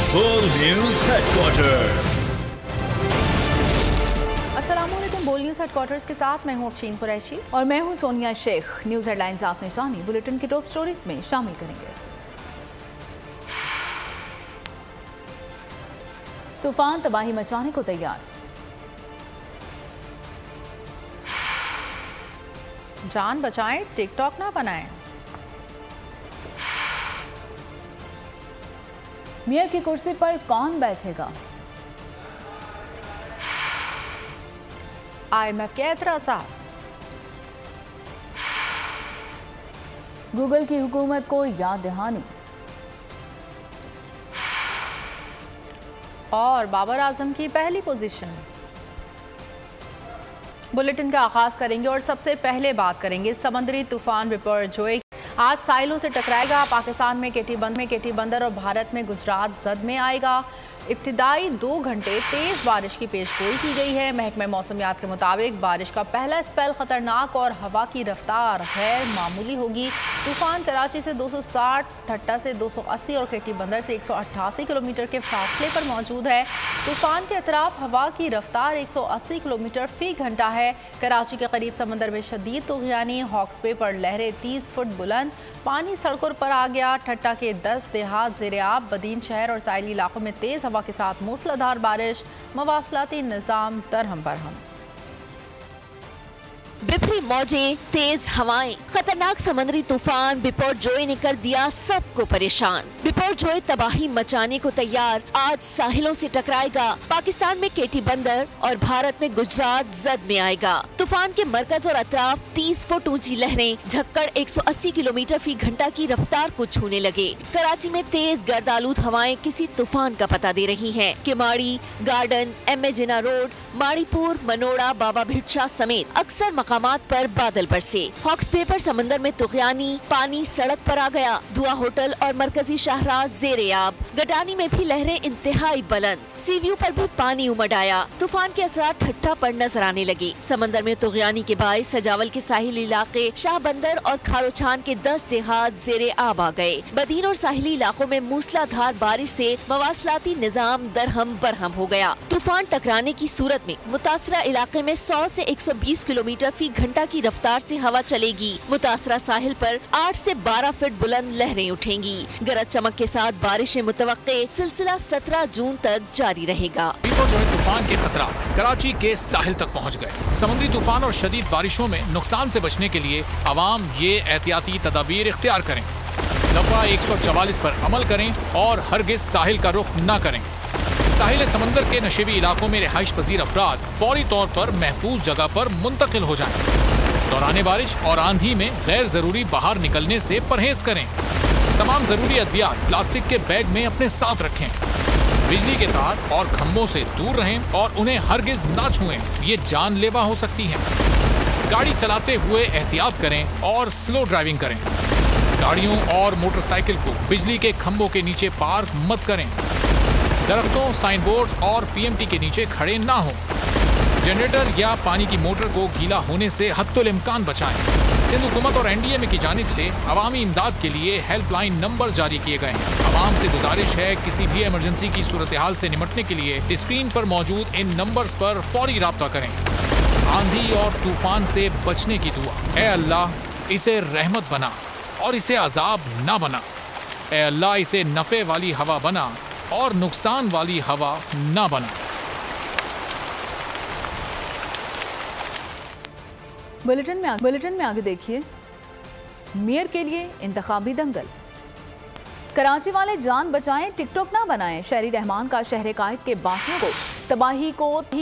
बोल news headquarter. अस्सलामुअलैकुम। बोल न्यूज हेडक्वार्टर्स के साथ मैं हूं अफशीन कुरैशी और मैं हूं सोनिया शेख। न्यूज हेडलाइंस आपने जानी, बुलेटिन की टॉप स्टोरीज में शामिल करेंगे। तूफान तबाही मचाने को तैयार, जान बचाएं, टिकटॉक ना बनाएं। मेयर की कुर्सी पर कौन बैठेगा, IMF के एतराज़ात, गूगल की हुकूमत को याद दहानी और बाबर आजम की पहली पोजीशन। बुलेटिन का आगाज करेंगे और सबसे पहले बात करेंगे समुद्री तूफान बिपरजॉय आज साहिलों से टकराएगा। पाकिस्तान में केटी बंदर और भारत में गुजरात जद में आएगा। इब्तिदाई 2 घंटे तेज बारिश की पेशगोई की गई है। महकमे मौसमियात के मुताबिक बारिश का पहला स्पेल खतरनाक और हवा की रफ्तार गैर मामूली होगी। तूफान कराची से 260, ठट्टा से 280 और केटी बंदर से 188 किलोमीटर के फासले पर मौजूद है। तूफान के अतराफ हवा की रफ्तार 180 किलोमीटर फी घंटा है। कराची के करीब समंदर में शदीद तुग़यानी, हॉक्स बे पर लहरें 30 फुट बुलंद, पानी सड़कों पर आ गया। ठट्टा के 10 देहात ज़ेर-ए-आब, बदीन शहर और साहिली इलाकों में तेज़ हवा के साथ मूसलाधार बारिश, मवासलाती निज़ाम दरहम बरहम। बिफरी मौजें, तेज हवाएं, खतरनाक समुद्री तूफान बिपरजॉय ने कर दिया सबको परेशान। बिपरजॉय तबाही मचाने को तैयार, आज साहिलों से टकराएगा। पाकिस्तान में केटी बंदर और भारत में गुजरात जद में आएगा। तूफान के मरकज और अतराफ 30 फुट ऊंची लहरें, झक्कड़ 180 किलोमीटर फी घंटा की रफ्तार को छूने लगे। कराची में तेज गर्दालूद हवाएं किसी तूफान का पता दे रही हैं। किमाड़ी, गार्डन, MA जिना रोड, माड़ीपुर, मनोड़ा, बाबा भिटशा समेत अक्सर मकामात पर बादल बरसे। हॉक्स बे पर समंदर में तुग़यानी, पानी सड़क पर आ गया। दुआ होटल और मरकजी शाहराह ज़ेर-ए-आब। गडानी में भी लहरें इंतहाई बुलंद, सी व्यू पर भी पानी उमड़ आया। तूफान के असर ठट्ठा पर नजर आने लगे। समंदर में तुग़यानी के बायस सजावल के साहिली इलाके, शाह बंदर और खारोछान के 10 देहात ज़ेर-ए-आब आ गए। बदीन और साहिली इलाकों में मूसलाधार बारिश से मवासलाती निज़ाम दरहम बरहम हो गया। तूफान टकराने की सूरत में मुतासरा इलाके में 100 से 120 किलोमीटर फी घंटा की रफ्तार से हवा चलेगी। मुतासरा साहिल पर 8 से 12 फीट बुलंद लहरें उठेंगी। गरज चमक के साथ बारिशें मुतवक्के, सिलसिला 17 जून तक जारी रहेगा। बिपरजॉय तूफान के खतरात कराची के साहिल तक पहुंच गए। समुद्री तूफान और शदीद बारिशों में नुकसान से बचने के लिए आवाम ये एहतियाती तदाबीर इख्तियार करें। दफा 144 पर अमल करें और हरगिज साहिल का रुख न करें। साहिल समंदर के नशेबी इलाकों में रिहाइश पजीर अफराद फौरी तौर पर महफूज जगह पर मुंतकिल हो जाएं। दौरान बारिश और आंधी में गैर जरूरी बाहर निकलने से परहेज करें। तमाम जरूरी अद्वियात प्लास्टिक के बैग में अपने साथ रखें। बिजली के तार और खंभों से दूर रहें और उन्हें हरगिज ना छुएं, ये जानलेवा हो सकती हैं। गाड़ी चलाते हुए एहतियात करें और स्लो ड्राइविंग करें। गाड़ियों और मोटरसाइकिल को बिजली के खंभों के नीचे पार्क मत करें। दरख्तों, साइन बोर्ड और PMT के नीचे खड़े ना हों। जनरेटर या पानी की मोटर को गीला होने से हत्तुल इम्कान बचाएं। सिंध हुकूमत और NDA की जानिब से अवामी इमदाद के लिए हेल्पलाइन नंबर जारी किए गए हैं। आवाम से गुजारिश है किसी भी इमरजेंसी की सूरत हाल से निपटने के लिए स्क्रीन पर मौजूद इन नंबर्स पर फौरी राब्ता करें। आंधी और तूफान से बचने की दुआ। ए अल्लाह, इसे रहमत बना और इसे अजाब ना बना। ए अल्लाह, इसे नफ़े वाली हवा बना और नुकसान वाली हवा ना बना। बुलेटिन में आगे देखिए, मेयर के लिए इंतखाबी दंगल। कराची वाले जान बचाएं, टिकटॉक ना बनाएं। शहरी रहमान का शहर कायद के बासियों को तबाही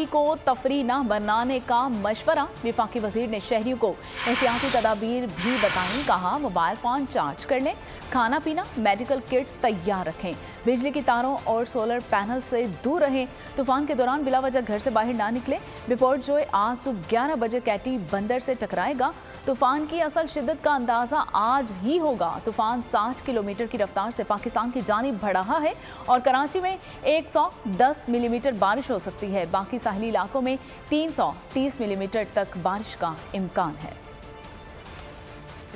को तफरी ना बनाने का मशवरा। विफाकी वजीर ने शहरियों को एहतियाती तदाबीर भी बताई। कहा मोबाइल फ़ोन चार्ज कर लें, खाना पीना, मेडिकल किट्स तैयार रखें, बिजली की तारों और सोलर पैनल से दूर रहें। तूफान के दौरान बिला वजह घर से बाहर ना निकलें। बिपरजॉय आज सुबह 11 बजे केटी बंदर से टकराएगा। तूफान की असल शिद्दत का अंदाजा आज ही होगा। तूफान 60 किलोमीटर की रफ्तार से पाकिस्तान की जानिब बढ़ रहा है और कराची में 110 मिलीमीटर बारिश हो सकती है। बाकी साहिली इलाकों में 330 मिलीमीटर तक बारिश का इम्कान है।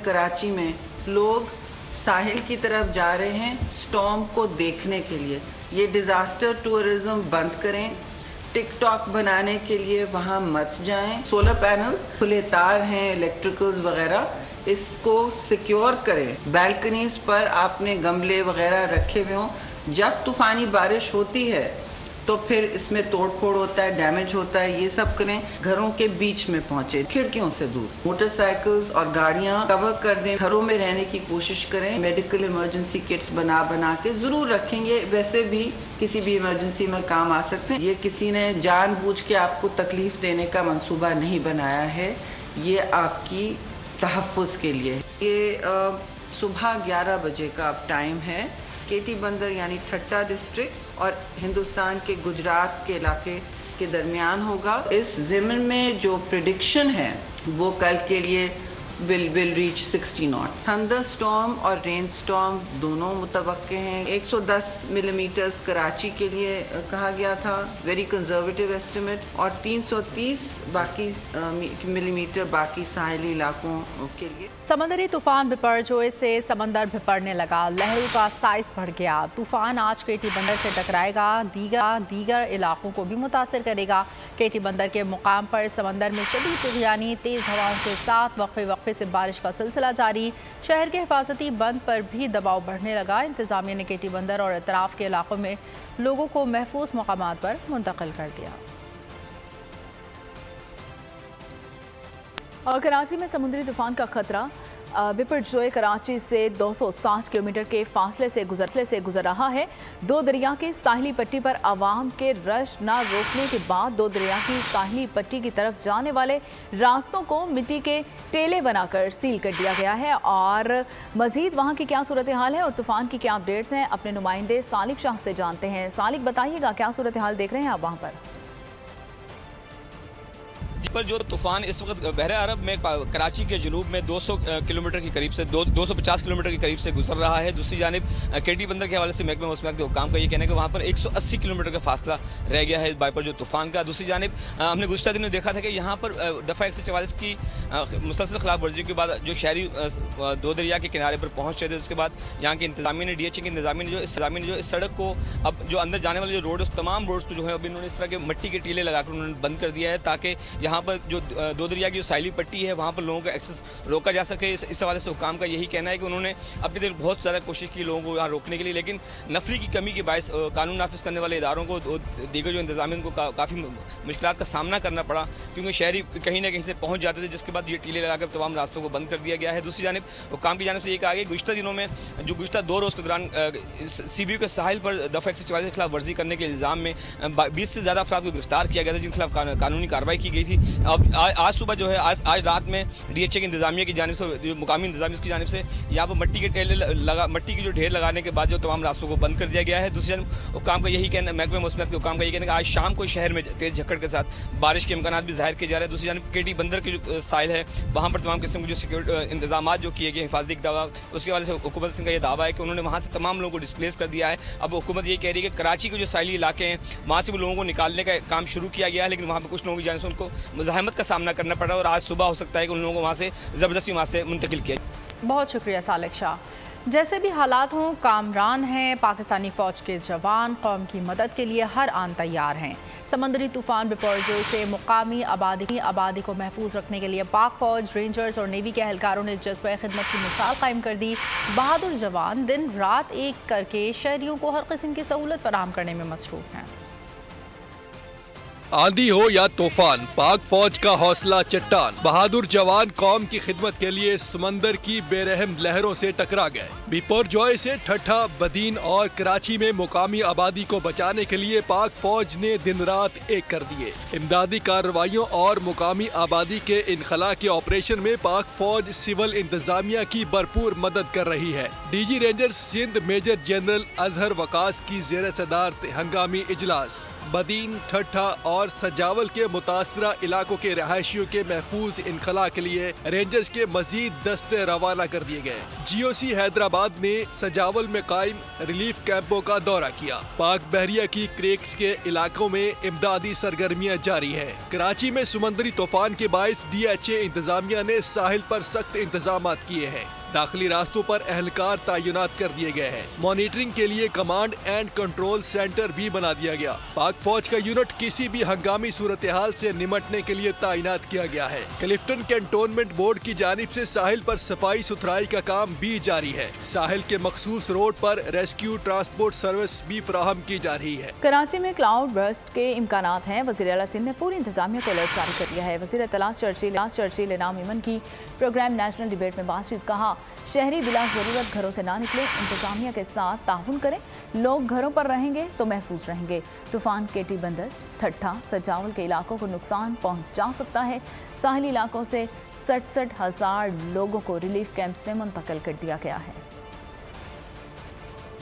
कराची में लोग साहिल की तरफ जा रहे हैं स्टॉर्म को देखने के लिए। ये डिज़ास्टर टूरिज्म बंद करें, टिकटॉक बनाने के लिए वहाँ मत जाएं। सोलर पैनल्स, खुले तार हैं, इलेक्ट्रिकल्स वगैरह, इसको सिक्योर करें। बैल्कनीज पर आपने गमले वगैरह रखे हुए हों। जब तूफ़ानी बारिश होती है तो फिर इसमें तोड़ फोड़ होता है, डैमेज होता है, ये सब करें। घरों के बीच में पहुंचे, खिड़कियों से दूर। मोटरसाइकिल्स और गाड़ियां कवर कर दें। घरों में रहने की कोशिश करें। मेडिकल इमरजेंसी किट्स बना के ज़रूर रखेंगे, वैसे भी किसी भी इमरजेंसी में काम आ सकते हैं। ये किसी ने जानबूझ के आपको तकलीफ देने का मंसूबा नहीं बनाया है, ये आपकी तहफ़्फ़ुज़ के लिए। ये सुबह 11 बजे का अब टाइम है। केटी बंदर यानी ठट्टा डिस्ट्रिक्ट और हिंदुस्तान के गुजरात के इलाके के दरमियान होगा। इस ज़मीन में जो प्रेडिक्शन है वो कल के लिए will reach 60 not. Thunder storm और रेन स्टॉर्म दोनों मुतवक्के हैं। 110 मिलीमीटर्स कराची के लिए कहा गया था, वेरी कंजर्वेटिव एस्टिमेट, और 330 मिलीमीटर बाकी साहिली इलाकों के लिए। समंदरी तूफान बिपरजोय से समंदर बिपरने लगा, लहरों का साइज बढ़ गया। तूफान आज केटी बंदर से टकराएगा, दीगर इलाकों को भी मुतासर करेगा। केटी बंदर के मुकाम पर समंदर में शदीद तूफ़ानी तेज़ हवाओं के साथ वक्फे से बारिश का सिलसिला जारी। शहर के हिफाजती बंद पर भी दबाव बढ़ने लगा। इंतज़ामिया ने केटी बंदर और इतराफ़ के इलाकों में लोगों को महफूज मकामात पर मुंतकिल कर दिया। और कराची में समुद्री तूफान का खतरा। बिपरजोय कराची से 260 किलोमीटर के फासले से गुजर रहा है। दो दरिया की साहिली पट्टी पर आवाम के रश न रोकने के बाद दो दरिया की साहिली पट्टी की तरफ जाने वाले रास्तों को मिट्टी के टेले बनाकर सील कर दिया गया है। और मजीद वहाँ की क्या सूरत हाल है और तूफान की क्या अपडेट्स हैं, अपने नुमाइंदे सालिक शाह से जानते हैं। सालिक, बताइएगा क्या सूरत हाल देख रहे हैं आप वहाँ पर? पर जो तूफान इस वक्त बहरे अरब में कराची के जनूब में 200 किलोमीटर के करीब से 250 किलोमीटर के करीब से गुजर रहा है। दूसरी जानिब केटी बंदर के हवाले से महकमा मौसमियात के हुकाम का ये कहना है कि वहाँ पर 180 किलोमीटर का फासला रह गया है इस बाई पर जो तूफान का। दूसरी जानिब हमने गुज़श्ता दिनों देखा था कि यहाँ पर दफ़ा 144 की मुसलसल खिलाफ वर्जी के बाद जो शहरी दो दरिया के किनारे पर पहुँच रहे थे, उसके बाद यहाँ की इंतजामिया ने DHA की इंतजामिया ने जो इस सड़क को अब जो अंदर जाने वाले जो रोड उस तमाम रोड्स को जो है अभी इन्होंने इस तरह के मिट्टी के टीले लगाकर उन्होंने बंद कर दिया है ताकि यहाँ पर जो दो दरिया की जो साहिली पट्टी है वहाँ पर लोगों का एक्सेस रोका जा सके। इस हवाले से हुकाम का यही कहना है कि उन्होंने अपनी देर बहुत ज़्यादा कोशिश की लोगों को यहाँ रोकने के लिए, लेकिन नफरी की कमी के बायस कानून नाफिज करने वाले इदारों को दीगर जो इंतजामिया को काफ़ी मुश्किलात का सामना करना पड़ा, क्योंकि शहरी कहीं ना कहीं से पहुँच जाते थे, जिसके बाद ये टीले लगाकर तमाम रास्तों को बंद कर दिया गया है। दूसरी जानिब हुकाम की जानिब से ये कहा गया गुज़श्ता दिनों में जो गुज़श्ता 2 रोज़ के दौरान CBU के साहिल पर दफ़ा 144 के खिलाफ वर्जी करने के इल्ज़ाम में 20 से ज़्यादा अफराद को गिरफ्तार किया गया था, जिनके खिलाफ कानूनी कार्रवाई की गई थी। अब आज सुबह जो है आज रात में DHA की इंतजामिया की जानिब से, जो मुकामी इंतजामिया की जानिब से यहाँ पर मट्टी की जो ढेर लगाने के बाद जो तमाम रास्तों को बंद कर दिया गया है। दूसरी जानब हुकाम का यही कहना, महकमा मौसमियात के हुकाम का यही कहना कि आज शाम को शहर में तेज़ झक्कड़ के साथ बारिश के इम्कान भी ज़ाहिर किए जा रहे हैं। दूसरी जानब केटी बंदर की जो साहिल है वहाँ पर तमाम किस्म के जो सिक्योरिटी इंतजाम जो किए गए हिफाजती दावा, उसके हवाले से हुकूमत सिंह का यह दावा है कि उन्होंने वहाँ से तमाम लोगों को डिस्प्लेस कर दिया है। अब हुकूमत ये कह रही है कि कराची के जो साहिली इलाके हैं वहाँ से भी लोगों को निकालने का काम शुरू किया गया है, लेकिन वहाँ पर कुछ लोगों की जानिब से उनको मुज़ाहमत का सामना करना पड़ा और आज सुबह हो सकता है कि उन लोगों को वहाँ से ज़बरदस्ती वहाँ से मुंतकिल किया। बहुत शुक्रिया सालिक शाह। जैसे भी हालात हों, कामरान हैं पाकिस्तानी फ़ौज के जवान, कौम की मदद के लिए हर आन तैयार हैं। समंदरी तूफान बिपरजोय से मुकामी आबादी को महफूज रखने के लिए पाक फ़ौज, रेंजर्स और नेवी के एहलकारों ने जज्बे खिदमत की मिसाल कायम कर दी। बहादुर जवान दिन रात एक करके शहरियों को हर किस्म की सहूलत फराहम करने में मसरूफ़ हैं। आंधी हो या तूफान, पाक फौज का हौसला चट्टान। बहादुर जवान कौम की खिदमत के लिए समंदर की बेरहम लहरों से टकरा गए। बिपरजोय से ठट्ठा, बदीन और कराची में मुकामी आबादी को बचाने के लिए पाक फौज ने दिन रात एक कर दिए। इमदादी कार्रवाइयों और मुकामी आबादी के इनखला के ऑपरेशन में पाक फौज सिविल इंतजामिया की भरपूर मदद कर रही है। DG rangers Sindh major general Azhar Waqas की ज़ेर सदारत हंगामी इजलास। बदीन, ठट्ठा और सजावल के मुतासरा इलाकों के रहायशियों के महफूज इनखला के लिए रेंजर्स के मजीद दस्ते रवाना कर दिए गए। GOC हैदराबाद ने सजावल में कायम रिलीफ कैंपों का दौरा किया। पाक बहरिया की क्रेक्स के इलाकों में इमदादी सरगर्मियां जारी हैं। कराची में समुद्री तूफान के बायस DHA इंतजामिया ने साहिल पर सख्त इंतजाम किए हैं। दाखिली रास्तों पर एहलकार तैनात कर दिए गए हैं। मॉनिटरिंग के लिए कमांड एंड कंट्रोल सेंटर भी बना दिया गया। पाक फौज का यूनिट किसी भी हंगामी सूरत हाल से निमटने के लिए तैनात किया गया है। क्लिफ्टन कैंटोनमेंट बोर्ड की जानिब से साहिल पर सफाई सुथराई का काम भी जारी है। साहिल के मखसूस रोड पर रेस्क्यू ट्रांसपोर्ट सर्विस भी फराहम की जा रही है। कराची में क्लाउड बर्स्ट के इम्कानात हैं। वज़ीर आला सिंध ने पूरी इंतजामिया को अलर्ट जारी कर दिया है। वज़ीर इत्तलात चर्चिल इनाम इमन की प्रोग्राम नेशनल डिबेट में बातचीत कहा, शहरी बिला ज़रूरत घरों से ना निकले, इंतजामिया के साथ ताउन करें। लोग घरों पर रहेंगे तो महफूज रहेंगे। तूफान केटी बंदर, ठट्ठा, सजावल के इलाकों को नुकसान पहुंचा सकता है। साहिली इलाकों से 67,000 लोगों को रिलीफ कैंप्स में मुंतकिल कर दिया गया है।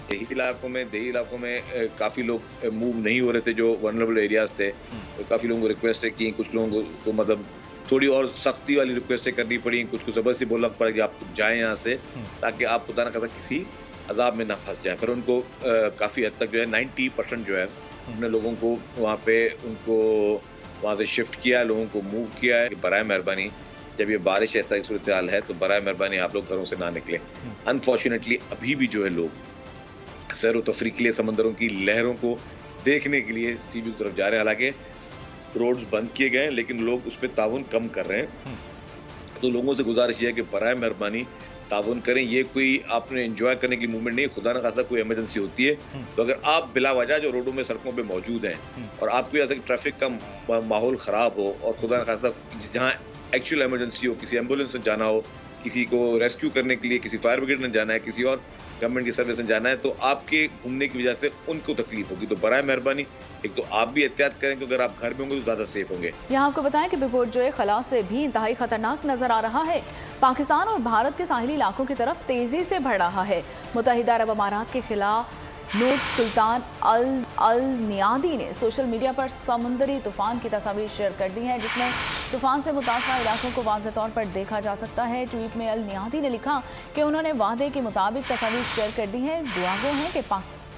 देही इलाकों में काफ़ी लोग मूव नहीं हो रहे थे जो वनरेबल एरियाज थे। तो काफ़ी लोगों को रिक्वेस्ट की, कुछ लोगों को मतलब थोड़ी और सख्ती वाली रिक्वेस्टें करनी पड़ी, कुछ को ज़बरदस्ती बोलना पड़ा कि आप जाएं यहाँ से, ताकि आप खुदा न खासा किसी अजाब में ना फंस जाएं। पर उनको काफ़ी हद तक जो है 90% जो है हमने लोगों को वहाँ पे उनको वहाँ से शिफ्ट किया, लोगों को मूव किया है। बराए मेहरबानी जब ये बारिश ऐसा एक सूरत हाल है तो बराए मेहरबानी आप लोग घरों से ना निकले। अनफॉर्चुनेटली अभी भी जो है लोग सैर व तफरीक के लिए समंदरों की लहरों को देखने के लिए सी बी की तरफ जा रहे हैं। हालांकि रोड्स बंद किए गए हैं लेकिन लोग उस पर ताउन कम कर रहे हैं। तो लोगों से गुजारिश है कि बराए मेहरबानी ताउन करें। ये कोई आपने एंजॉय करने की मूवमेंट नहीं, खुदा न खासा कोई इमरजेंसी होती है तो अगर आप बिला वजह जो रोडों में सड़कों पे मौजूद हैं और आपको ऐसा कि ट्रैफिक का माहौल ख़राब हो और खुदा न खासा जहाँ एक्चुअल इमरजेंसी हो, किसी एम्बुलेंस में जाना हो, किसी को रेस्क्यू करने के लिए किसी फायर ब्रिगेड में जाना है, किसी और गवर्नमेंट की सर्विस में जाना है, तो आपके घूमने की वजह से उनको तकलीफ होगी। तो बराए मेहरबानी एक तो आप भी एहतियात करें कि अगर आप घर में होंगे तो ज़्यादा सेफ होंगे। यहाँ आपको बताएं कि बिपोरजॉय खला से भी इंतहाई खतरनाक नजर आ रहा है। पाकिस्तान और भारत के साहिली इलाकों की तरफ तेजी से बढ़ रहा है। मुत्तहिदा अरब अमारात के खिलाफ नूर सुल्तान अल नियादी ने सोशल मीडिया पर समुद्री तूफान की तस्वीर शेयर कर दी है, जिसमें तूफान से मुतासरा इलाकों को वाज़ेह तौर पर देखा जा सकता है। ट्वीट में अल नियादी ने लिखा कि उन्होंने वादे के मुताबिक तस्वीर शेयर कर दी है। दुआ गो है कि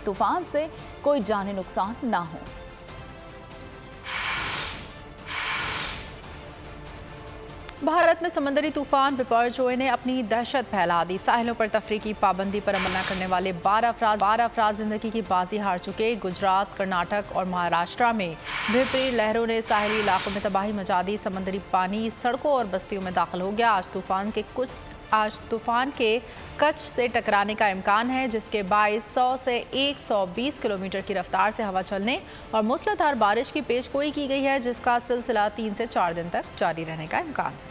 तूफान से कोई जानी नुकसान ना हो। भारत में समंदरी तूफान बिपरजॉय ने अपनी दहशत फैला दी। साहिलों पर तफरीह की पाबंदी पर अमल न करने वाले 12 अफराद जिंदगी की बाजी हार चुके। गुजरात, कर्नाटक और महाराष्ट्र में भिपरी लहरों ने साहिली इलाकों में तबाही मचा दी। समंदरी पानी सड़कों और बस्तियों में दाखिल हो गया। आज तूफान के कच्छ से टकराने का इम्कान है, जिसके बायस 100 से 120 किलोमीटर की रफ्तार से हवा चलने और मूसलाधार बारिश की पेशगोई की गई है, जिसका सिलसिला 3 से 4 दिन तक जारी रहने का इम्कान है।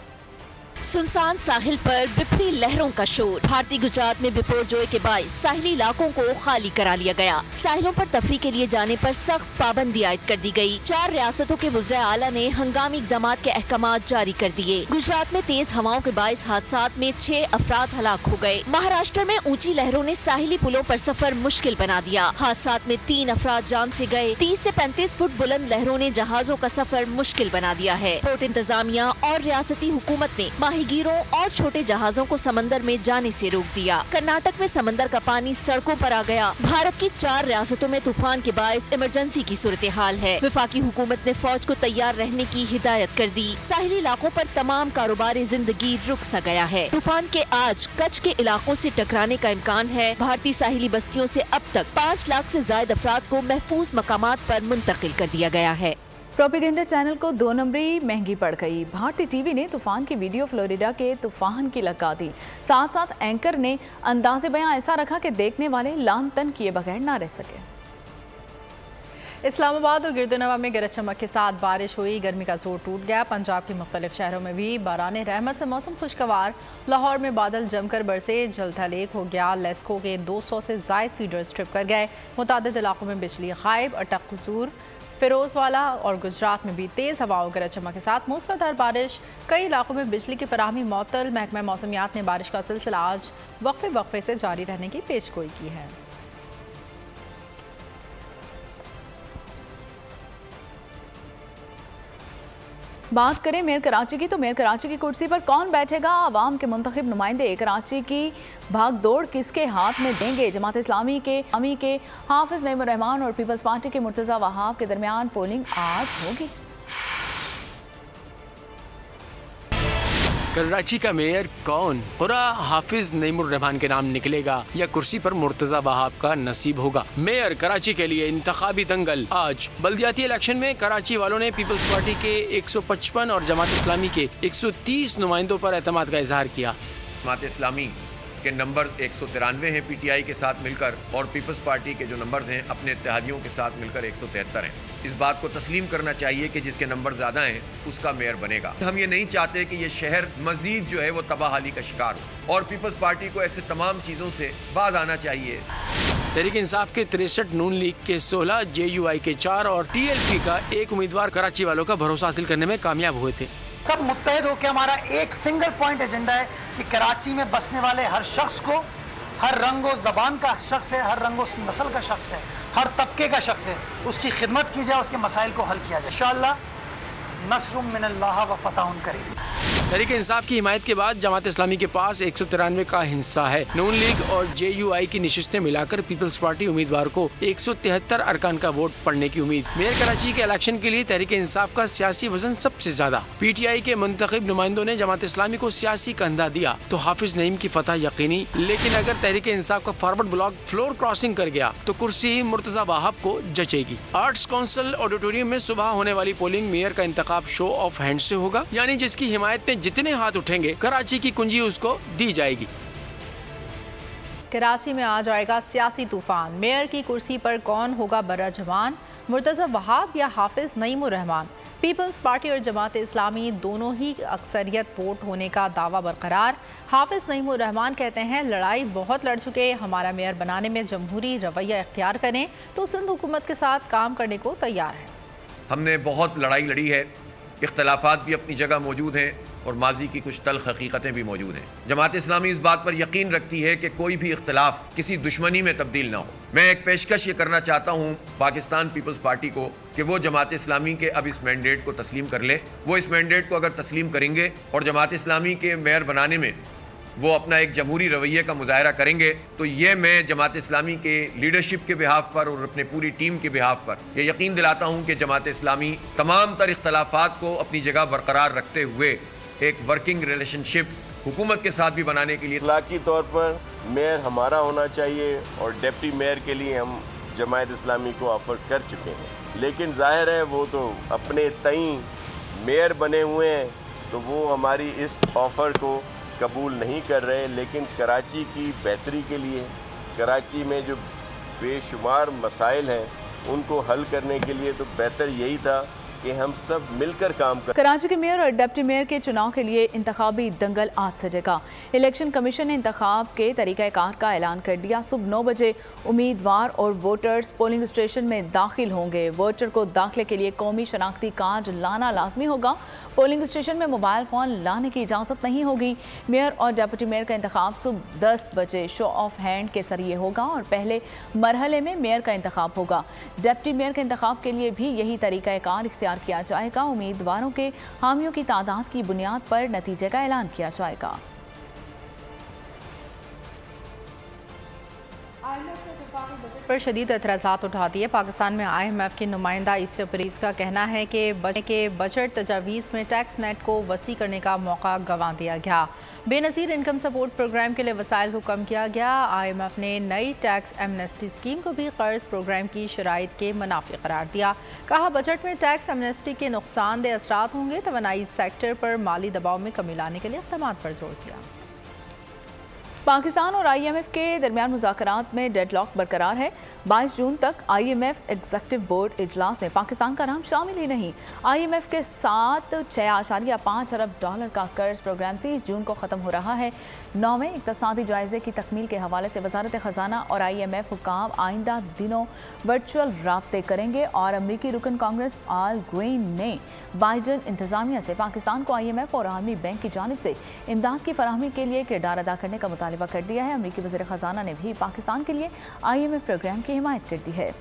सुनसान साहिल पर बिपरी लहरों का शोर। भारतीय गुजरात में बिपोरजॉय के बायस साहिली इलाकों को खाली करा लिया गया। साहिलों पर तफरीह के लिए जाने पर सख्त पाबंदी आयद कर दी गई। 4 रियासतों के वज़ीर आला ने हंगामी इक़दाम के अहकामात जारी कर दिए। गुजरात में तेज हवाओं के बायस हादसात में 6 अफराद हलाक हो गए। महाराष्ट्र में ऊंची लहरों ने साहिली पुलों पर सफर मुश्किल बना दिया। हादसात में 3 अफराद जान से गए। 30 से 35 फुट बुलंद लहरों ने जहाजों का सफर मुश्किल बना दिया है। पोर्ट इंतजामिया और रियासती हुकूमत ने माहीगीरों और छोटे जहाजों को समंदर में जाने से रोक दिया। कर्नाटक में समंदर का पानी सड़कों पर आ गया। भारत की 4 रियासतों में तूफान के बायस इमरजेंसी की सूरत हाल है। वफाकी हुकूमत ने फौज को तैयार रहने की हिदायत कर दी। साहिली इलाकों पर तमाम कारोबारी जिंदगी रुक सा गया है। तूफान के आज कच्छ के इलाकों से टकराने का इम्कान है। भारतीय साहिली बस्तियों से अब तक 5 लाख से ज्यादा अफराद को महफूज मकामात पर मुंतकिल कर दिया गया है। प्रोपेगेंडा चैनल को 2 नंबरी महंगी पड़ गई। भारतीय टीवी ने तूफान की वीडियो फ्लोरिडा के तूफान की लगा दी। साथ साथ एंकर ने अंदाज़े बयां ऐसा रखा कि देखने वाले लान तन किए बगैर ना रह सके। इस्लामाबाद और गिरदनवा में गरज चमक के साथ बारिश हुई। गर्मी का जोर टूट गया। पंजाब के मुख्तलिफ शहरों में भी बाराने रहमत से मौसम खुशगवार। लाहौर में बादल जमकर बरसे, जलथा लेक हो गया। लेस्को के 200 से ज़ायद फीडर्स ट्रिप कर गए। मुतादिद इलाकों में बिजली गायब। अटक कसूर, फिरोजवाला और गुजरात में भी तेज़ हवाओं गरज चमक के साथ मूसलाधार बारिश। कई इलाकों में बिजली की फराहमी मुअत्तल। महकमा मौसमियात ने बारिश का सिलसिला आज वक्फे से जारी रहने की पेशगोई की है। बात करें मेयर कराची की, तो मेयर कराची की कुर्सी पर कौन बैठेगा? अवाम के मुंतखब नुमाइंदे कराची की भागदौड़ किसके हाथ में देंगे? जमात इस्लामी के हाफिज नईमुर रहमान और पीपल्स पार्टी के मुर्तज़ा वहाब के दरमियान पोलिंग आज होगी। कराची का मेयर कौन? पूरा हाफिज नईमुर रहमान के नाम निकलेगा या कुर्सी पर मुर्तजा वहाब का नसीब होगा? मेयर कराची के लिए इंतखाबी दंगल। आज बल्दियाती इलेक्शन में कराची वालों ने पीपल्स पार्टी के 155 और जमात इस्लामी के 130 नुमाइंदों पर एतमाद का इजहार किया। जमात इस्लामी के नंबर्स 193 हैं पीटीआई के साथ मिलकर, और पीपल्स पार्टी के जो नंबर्स हैं अपने इत्तेहादियों के साथ मिलकर 173 हैं। इस बात को तस्लीम करना चाहिए कि जिसके नंबर ज़्यादा हैं उसका मेयर बनेगा। हम ये नहीं चाहते कि ये शहर मजीद जो है वो तबाहाली का शिकार हो, और पीपल्स पार्टी को ऐसे तमाम चीज़ों से बाज आना चाहिए। तहरीक इंसाफ के 63, नून लीग के 16, JUI के 4 और TLP का 1 उम्मीदवार कराची वालों का भरोसा हासिल करने में कामयाब हुए थे। सब मुत्तहिद होकर हमारा एक सिंगल पॉइंट एजेंडा है कि कराची में बसने वाले हर शख्स को, हर रंग व ज़बान का शख्स है, हर रंग व नस्ल का शख्स है, हर तबके का शख्स है, उसकी खिदमत की जाए, उसके मसाइल को हल किया जाए। इंशाअल्लाह नस्रुम मिनल्लाह व फतहुन करीब। तहरीक इंसाफ की हिमायत के बाद जमात इस्लामी के पास 193 का हिस्सा है। नून लीग और JUI की निशिस्तें मिलाकर पीपल्स पार्टी उम्मीदवार को 173 अरकान का वोट पड़ने की उम्मीद। मेयर कराची के इलेक्शन के लिए तहरीक इंसाफ का सियासी वजन सबसे ज्यादा। PTI के मुंतखब नुमाइंदों ने जमात इस्लामी को सियासी कंधा दिया तो हाफिज नईम की फतह यकीनी। लेकिन अगर तहरीक इंसाफ का फॉरवर्ड ब्लॉक फ्लोर क्रॉसिंग कर गया तो कुर्सी ही मुर्तजा वहाब को जचेगी। आर्ट्स काउंसिल ऑडिटोरियम में सुबह होने वाली पोलिंग मेयर का इंतखाब शो ऑफ हैंड से होगा, यानी जिसकी हिमायत में जितने हाथ उठेंगे कराची की कुंजी उसको दी जाएगी। कराची में आ जाएगा सियासी तूफान। मेयर की कुर्सी पर कौन होगा बर्राजमान, मुर्तजा वहाब या हाफिज नईमुर रहमान? पीपल्स पार्टी और जमात इस्लामी दोनों ही अक्सरियत वोट होने का दावा बरकरार। हाफिज नईमुर रहमान कहते हैं लड़ाई बहुत लड़ चुके, हमारा मेयर बनाने में जमहूरी रवैया इख्तियार करें तो सिंध हुकूमत के साथ काम करने को तैयार है। हमने बहुत लड़ाई लड़ी है, इख्तलाफात भी अपनी जगह मौजूद हैं और माजी की कुछ तल्ख हकीकतें भी मौजूद हैं। जमात इस्लामी इस बात पर यकीन रखती है कि कोई भी इख्तलाफ किसी दुश्मनी में तब्दील ना हो। मैं एक पेशकश ये करना चाहता हूँ पाकिस्तान पीपल्स पार्टी को कि वो जमात इस्लामी के अब इस मैंडेट को तस्लीम कर ले। वो इस मैंडेट को अगर तस्लीम करेंगे और जमात इस्लामी के मेयर बनाने में वो अपना एक जमहूरी रवैये का मुजाहरा करेंगे तो ये मैं जमात इस्लामी के लीडरशिप के बिहाफ पर और अपने पूरी टीम के बिहाफ पर ये यकीन दिलाता हूँ कि जमात इस्लामी तमाम तर इख्तलाफात को अपनी जगह बरकरार रखते हुए एक वर्किंग रिलेशनशिप हुकूमत के साथ भी बनाने के लिए इखलाकी तौर पर मेयर हमारा होना चाहिए और डिप्टी मेयर के लिए हम जमात इस्लामी को ऑफ़र कर चुके हैं। लेकिन जाहिर है वो तो अपने तई मेयर बने हुए हैं तो वो हमारी इस ऑफ़र को कबूल नहीं कर रहे। लेकिन कराची की बेहतरी के लिए, कराची में जो बेशुमार मसाइल हैं उनको हल करने के लिए तो बेहतर यही था कि हम सब मिलकर काम कर। कराची के मेयर और डिप्टी मेयर के चुनाव के लिए इंतखाबी दंगल आज सजेगा। इलेक्शन कमीशन ने इंतखाब के तरीक़ाकार का ऐलान कर दिया। सुबह 9 बजे उम्मीदवार और वोटर्स पोलिंग स्टेशन में दाखिल होंगे। वोटर को दाखिले के लिए कौमी शनाख्ती कार्ड लाना लाजमी होगा। पोलिंग स्टेशन में मोबाइल फ़ोन लाने की इजाज़त नहीं होगी। मेयर और डिप्टी मेयर का इंतखाब सुबह 10 बजे शो ऑफ हैंड के जरिए होगा और पहले मरहले में मेयर का इंतखाब होगा। डिप्टी मेयर के इंतखाब के लिए भी यही तरीक़ाकार इख्तियार किया जाएगा। उम्मीदवारों के हामियों की तादाद की बुनियाद पर नतीजे का ऐलान किया जाएगा। पर शदीद एतराज़ात उठा दिए। पाकिस्तान में IMF की नुमाइंदा ईस्टर परीज का कहना है कि बजट तजावीज़ में टैक्स नेट को वसी करने का मौका गंवा दिया गया। बेनज़ीर इनकम सपोर्ट प्रोग्राम के लिए वसाइल को कम किया गया। IMF ने नई टैक्स एमनेस्टी स्कीम को भी कर्ज प्रोग्राम की शराइत के मुनाफी करार दिया। कहा बजट में टैक्स एमनेस्टी के नुकसानदेह असरात होंगे। तवानाई सेक्टर पर माली दबाव में कमी लाने के लिए इक़दाम पर जोर दिया। पाकिस्तान और IMF के दरमियान मुज़ाकरात में डेडलॉक बरकरार है। 22 जून तक IMF एग्जीक्यूटिव बोर्ड इजलास में पाकिस्तान का नाम शामिल ही नहीं। IMF के साथ $6.5 अरब का कर्ज प्रोग्राम 30 जून को ख़त्म हो रहा है। 9वें इक़्तिसादी जायज़े की तकमील के हवाले से वज़ारत ख़जाना और IMF हुकाम आइंदा दिनों वर्चुअल राब्ते करेंगे और अमरीकी रुकन कांग्रेस आल ग्रीन ने बाइडन इंतज़ामिया से पाकिस्तान को IMF और आलमी बैंक की जानिब से इमदाद की फराहमी के लिए किरदार अदा करने का मुतालिबा कर दिया है। अमरीकी वज़ीर ख़जाना ने भी पाकिस्तान के लिए IMF प्रोग्राम की हिमायत कर दी है।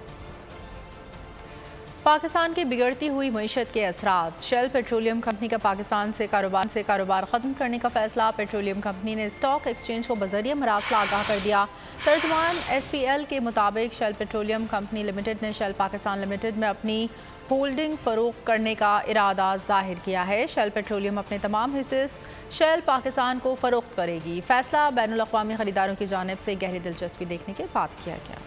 पाकिस्तान की बिगड़ती हुई मईशत के असरात। शेल पेट्रोलियम कंपनी का पाकिस्तान से कारोबार ख़त्म करने का फैसला। पेट्रोलियम कंपनी ने स्टॉक एक्सचेंज को बजरिए मरासला आगाह कर दिया। तर्जुमान SPL के मुताबिक शेल पेट्रोलियम कंपनी लिमिटेड ने शेल पाकिस्तान लिमिटेड में अपनी होल्डिंग फरोख्त करने का इरादा जाहिर किया है। शेल पेट्रोलियम अपने तमाम हिस्से शेल पाकिस्तान को फरोख्त करेगी। फैसला बैनुल अक़वामी खरीदारों की जानिब से गहरी दिलचस्पी देखने के बाद किया गया।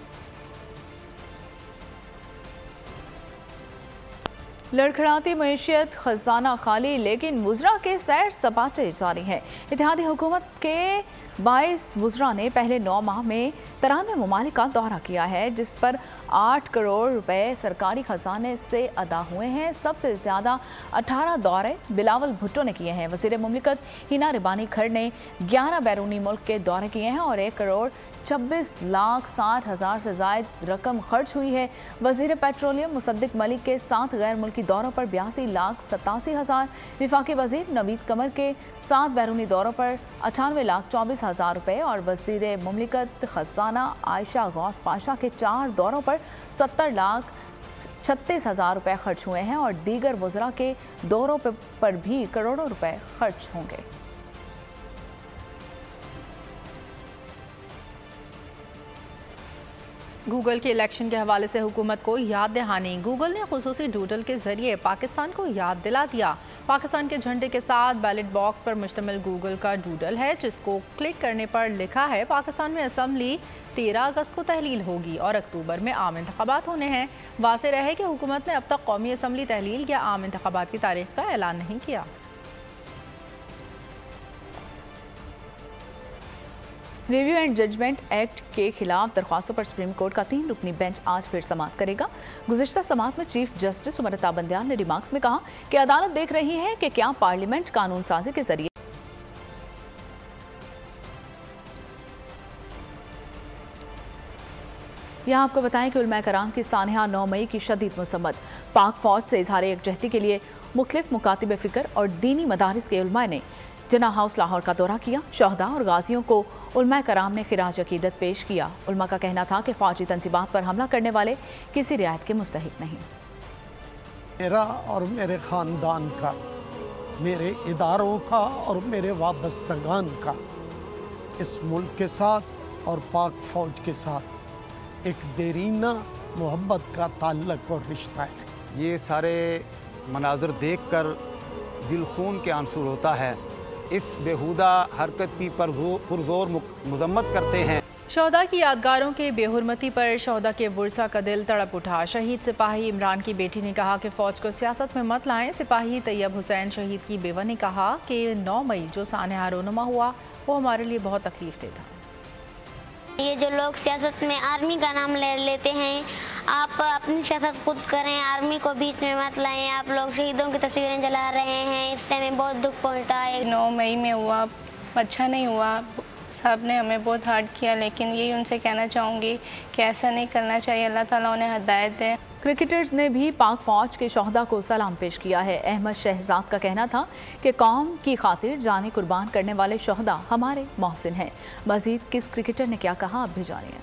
लड़खड़ाती मईशत, खजाना खाली, लेकिन वुज़रा के सैर सपाटे जारी हैं। इत्तेहादी हुकूमत के 22 वुज़रा ने पहले 9 माह में 93 ममालिक का दौरा किया है, जिस पर 8 करोड़ रुपए सरकारी खजाने से अदा हुए हैं। सबसे ज़्यादा 18 दौरे बिलावल भुट्टो ने किए हैं। वज़ीर मुमलिकत हिना रिबानी खर ने 11 बैरूनी मुल्क के दौरे किए हैं और 1 करोड़ 26,60,000 से ज़ायद रकम खर्च हुई है। वज़ीर पेट्रोलियम मुसद्दिक मलिक के 7 गैर मुल्की दौरों पर 82,87,000, विफाकी वज़ीर नवीद कमर के 7 बैरूनी दौरों पर 98,24,000 रुपये और वज़ीर मुमलिकत खजाना आयशा गौस पाशा के 4 दौरों पर 70,36,000 रुपये खर्च हुए हैं और दीगर वज़रा के दौरों पर भी करोड़ों रुपए खर्च होंगे। गूगल के इलेक्शन के हवाले से हुकूमत को याद दहानी। गूगल ने खुसूसी डूडल के जरिए पाकिस्तान को याद दिला दिया। पाकिस्तान के झंडे के साथ बैलेट बॉक्स पर मुश्तमिल गूगल का डूडल है, जिसको क्लिक करने पर लिखा है पाकिस्तान में असम्बली 13 अगस्त को तहलील होगी और अक्टूबर में आम इंतखाबात होने हैं। वाज़ेह रहे कि हुकूमत ने अब तक कौमी असम्बली तहलील या आम इंतखाबात की तारीख का ऐलान नहीं किया। रिव्यू एंड जजमेंट एक्ट के खिलाफ दरख्वास्तों पर सुप्रीम कोर्ट का 3 रुकनी बेंच आज फिर समाअत करेगा। गुज़िश्ता समाअत में चीफ जस्टिस उमर बंदियान ने रिमार्क्स में कहा कि अदालत देख रही है कि क्या पार्लियामेंट कानून साजी के जरिए यहाँ आपको बताएं कि उलमा कराम की सानिया 9 मई की शदीद मुसम्मत। पाक फौज से इजहार यकजहती के लिए मुख्तलिफ मुकातिब फ़िक्र और दीनी मदारिस के उलमा ने जना हाउस लाहौर का दौरा किया। शहदा और गाजियों को उलमा कराम ने खिराज अकीदत पेश किया। उलमा का कहना था कि फौजी तंजीबात पर हमला करने वाले किसी रियायत के मुस्तहिक नहीं। मेरा और मेरे ख़ानदान का, मेरे इदारों का और मेरे वाबस्तगान का इस मुल्क के साथ और पाक फ़ौज के साथ एक देरीना मोहब्बत का ताल्लुक़ और रिश्ता है। ये सारे मनाज़र देख कर दिल खून के आंसू होता है। इस बेहुदा हरकत की पुरजोर मजम्मत करते हैं। शहदा की यादगारों के बेहुरमती पर शहदा के वर्सा का दिल तड़प उठा। शहीद सिपाही इमरान की बेटी ने कहा कि फ़ौज को सियासत में मत लाएं। सिपाही तैयब हुसैन शहीद की बेवा ने कहा कि 9 मई जो सानहा रोनुमा हुआ वो हमारे लिए बहुत तकलीफ दे था। ये जो लोग सियासत में आर्मी का नाम ले लेते हैं, आप अपनी सियासत खुद करें, आर्मी को बीच में मत लाएं। आप लोग शहीदों की तस्वीरें जला रहे हैं, इससे हमें बहुत दुख पहुंचता है। 9 मई में हुआ, अच्छा नहीं हुआ, साहब ने हमें बहुत हार्ड किया, लेकिन यही उनसे कहना चाहूँगी कि ऐसा नहीं करना चाहिए। अल्लाह ताला उन्हें हिदायत दे। क्रिकेटर्स ने भी पाक फौज के शहदा को सलाम पेश किया है। अहमद शहजाद का कहना था कि कौम की खातिर जाने कुर्बान करने वाले शहदा हमारे मोहसिन हैं। मजीद किस क्रिकेटर ने क्या कहा, आप भी जानिए।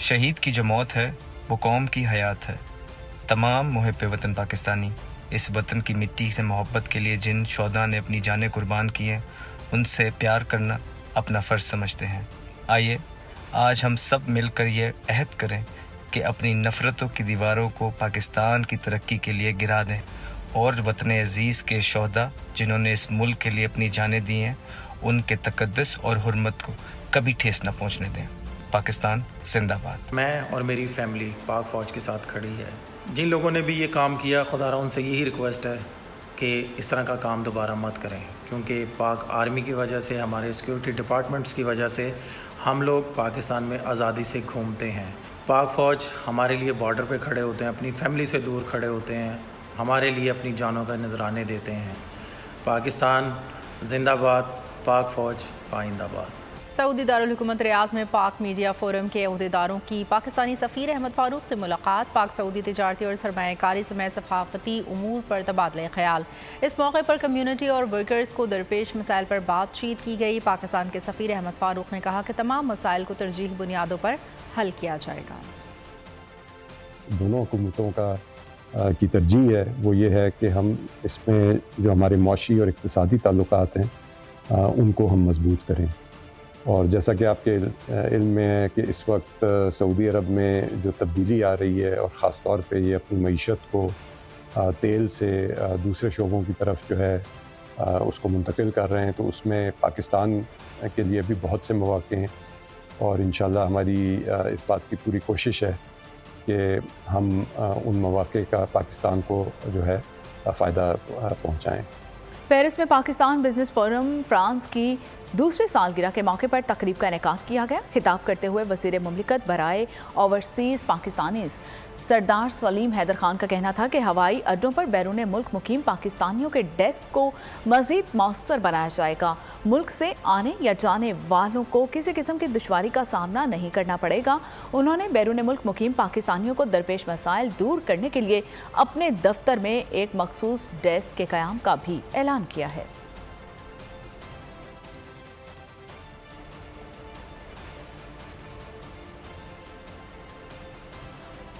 शहीद की जो मौत है वो कौम की हयात है। तमाम मुहिब वतन पाकिस्तानी इस वतन की मिट्टी से मोहब्बत के लिए जिन शहदा ने अपनी जानें कुर्बान की हैं, उनसे प्यार करना अपना फ़र्ज़ समझते हैं। आइए आज हम सब मिलकर ये अहद करें कि अपनी नफ़रतों की दीवारों को पाकिस्तान की तरक्की के लिए गिरा दें और वतन अज़ीज़ के शहदा जिन्होंने इस मुल्क के लिए अपनी जानें दी हैं, उनके तक़द्दुस और हुर्मत को कभी ठेस न पहुँचने दें। पाकिस्तान जिंदाबाद। मैं और मेरी फैमिली पाक फ़ौज के साथ खड़ी है। जिन लोगों ने भी ये काम किया, खुदा उनसे यही रिक्वेस्ट है कि इस तरह का काम दोबारा मत करें, क्योंकि पाक आर्मी की वजह से, हमारे सिक्योरिटी डिपार्टमेंट्स की वजह से हम लोग पाकिस्तान में आज़ादी से घूमते हैं। पाक फ़ौज हमारे लिए बॉर्डर पे खड़े होते हैं, अपनी फैमिली से दूर खड़े होते हैं, हमारे लिए अपनी जानों का नजराने देते हैं। पाकिस्तान जिंदाबाद, पाक फ़ौज पाइंदाबाद। सऊदी दारुल हुकूमत रियाज में पाक मीडिया फोरम के अहदेदारों की पाकिस्तानी सफ़ीर अहमद फ़ारूक से मुलाकात। पाक सऊदी तिजारती और सरमायाकारी समेत सफ़ाफ़ती उमूर पर तबादला ख्याल। इस मौके पर कम्यूनिटी और वर्कर्स को दरपेश मसाइल पर बातचीत की गई। पाकिस्तान के सफ़ीर अहमद फ़ारूक ने कहा कि तमाम मसाइल को तरजीही बुनियादों पर हल किया जाएगा। दोनों हुकूमतों का की तरजीह है वो ये है कि हम इसमें जो हमारे माशी और इक़्तिसादी ताल्लुकात हैं उनको हम मजबूत करें और जैसा कि आपके इल्म में है कि इस वक्त सऊदी अरब में जो तब्दीली आ रही है और ख़ास तौर पे ये अपनी मईशत को तेल से दूसरे शोबों की तरफ जो है उसको मुंतकिल कर रहे हैं, तो उसमें पाकिस्तान के लिए भी बहुत से मौक़े हैं और इंशाल्लाह हमारी इस बात की पूरी कोशिश है कि हम उन मौक़े का पाकिस्तान को जो है फ़ायदा पहुँचाएँ। पेरिस में पाकिस्तान बिजनेस फोरम फ्रांस की दूसरी सालगिरह के मौके पर तकरीब का इनेकाद किया गया। खिताब करते हुए वज़ीर मुमलिकत बराए ओवरसीज़ पाकिस्तानीज़ सरदार सलीम हैदर खान का कहना था कि हवाई अड्डों पर बैरून मुल्क मुकीम पाकिस्तानियों के डेस्क को मज़ीद मौसर बनाया जाएगा। मुल्क से आने या जाने वालों को किसी किस्म की दुश्वारी का सामना नहीं करना पड़ेगा। उन्होंने बैरून मुल्क मुकीम पाकिस्तानियों को दरपेश मसाइल दूर करने के लिए अपने दफ्तर में एक मखसूस डेस्क के क़याम का भी ऐलान किया है।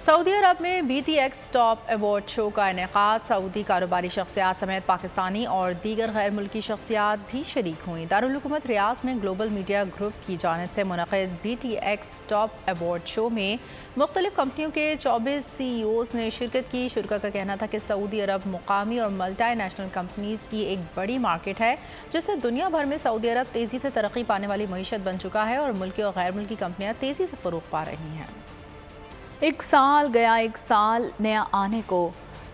सऊदी अरब में BTX टॉप अवार्ड शो का इनेकाद सऊदी कारोबारी शख्सियात समेत पाकिस्तानी और दीगर गैर मुल्की शख्सियात भी शरीक हुई। दारुल हुकूमत रियाज में ग्लोबल मीडिया ग्रुप की जानिब से मुनक़िद BTX टॉप अवार्ड शो में मुख्तलिफ कंपनियों के 24 CEOs ने शिरकत की। शुरा का कहना था कि सऊदी अरब मुकामी और मल्टी नेशनल कंपनीज़ की एक बड़ी मार्केट है, जिससे दुनिया भर में सऊदी अरब तेज़ी से तरक्की पाने वाली मईशत बन चुका है और मुल्की और गैर मुल्की कंपनियाँ तेज़ी से फ़रोग़ पा रही हैं। एक साल गया, एक साल नया आने को,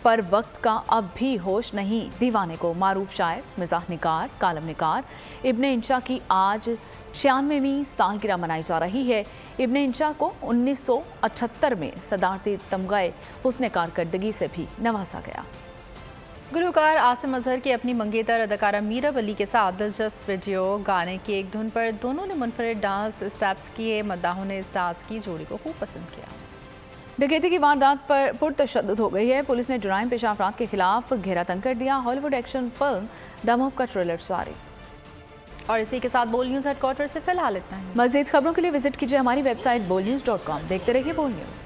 पर वक्त का अब भी होश नहीं दीवाने को। मारूफ शायर, मिजाह निकार, कालम निकार इब्ने इंशा की आज 96वीं सालगिरह मनाई जा रही है। इब्ने इंशा को 1978 में सदारती तमग़े हुस्न कारकर्दगी से भी नवाजा गया। गुलकार आसिम अजहर की अपनी मंगेतर अदाकारा मीरा वली के साथ दिलचस्प वीडियो गाने की एक धुन पर दोनों ने मुनफरिद डांस स्टेप्स किए। मद्दाहों ने इस डांस की जोड़ी को खूब पसंद किया। डकैती की वारदात पर पुरतशद्दुद हो गई है। पुलिस ने जुराइम पेशा अफराद के खिलाफ घेरा तंग कर दिया। Hollywood action film the move का ट्रेलर जारी। और इसी के साथ बोल न्यूज़ हेडक्वार्टर से फिलहाल इतना ही। मज़ीद खबरों के लिए विजिट कीजिए हमारी वेबसाइट bolnews.com। देखते रहिए बोल न्यूज़।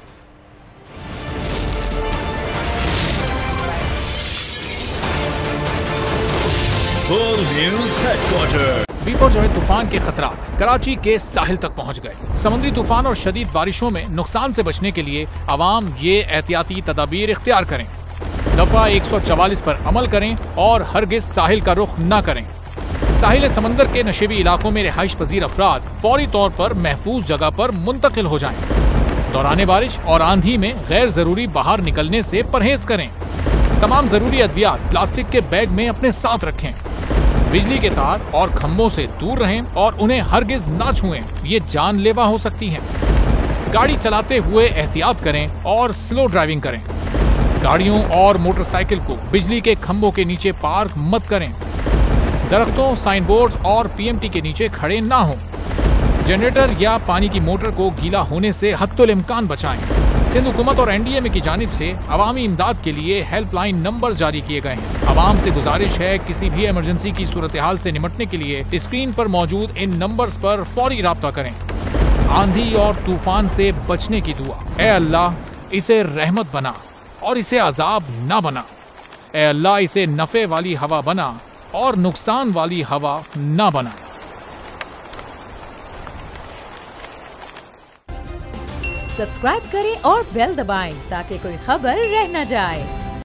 बोल न्यूज़ हेडक्वार्टर। बिपोरजॉय तूफान के खतरात कराची के साहिल तक पहुंच गए। समुद्री तूफान और शदीद बारिशों में नुकसान से बचने के लिए आवाम ये एहतियाती तदाबीर इख्तियार करें। दफा 144 पर अमल करें और हरगिज साहिल का रुख न करें। साहिल समंदर के नशेबी इलाकों में रिहाइश पजीर अफराद फौरी तौर पर महफूज जगह पर मुंतकिल हो जाएं। दौरान बारिश और आंधी में गैर जरूरी बाहर निकलने से परहेज करें। तमाम जरूरी अद्वियात प्लास्टिक के बैग में अपने साथ रखें। बिजली के तार और खंभों से दूर रहें और उन्हें हरगिज ना छुएं, ये जानलेवा हो सकती हैं। गाड़ी चलाते हुए एहतियात करें और स्लो ड्राइविंग करें। गाड़ियों और मोटरसाइकिल को बिजली के खंभों के नीचे पार्क मत करें। दरख्तों, साइन बोर्ड और PMT के नीचे खड़े ना हों। जनरेटर या पानी की मोटर को गीला होने से हत्तुल इम्कान बचाएं। सिंध हुकूमत और NDA की जानिब से अवामी इमदाद के लिए हेल्पलाइन नंबर जारी किए गए हैं। आवाम से गुजारिश है किसी भी इमरजेंसी की सूरत हाल से निपटने के लिए स्क्रीन पर मौजूद इन नंबर्स पर फौरी राब्ता करें। आंधी और तूफान से बचने की दुआ। ए अल्लाह, इसे रहमत बना और इसे अजाब ना बना। ए अल्लाह, इसे नफे वाली हवा बना और नुकसान वाली हवा ना बना। सब्सक्राइब करें और बेल दबाएं ताकि कोई खबर रह न जाए।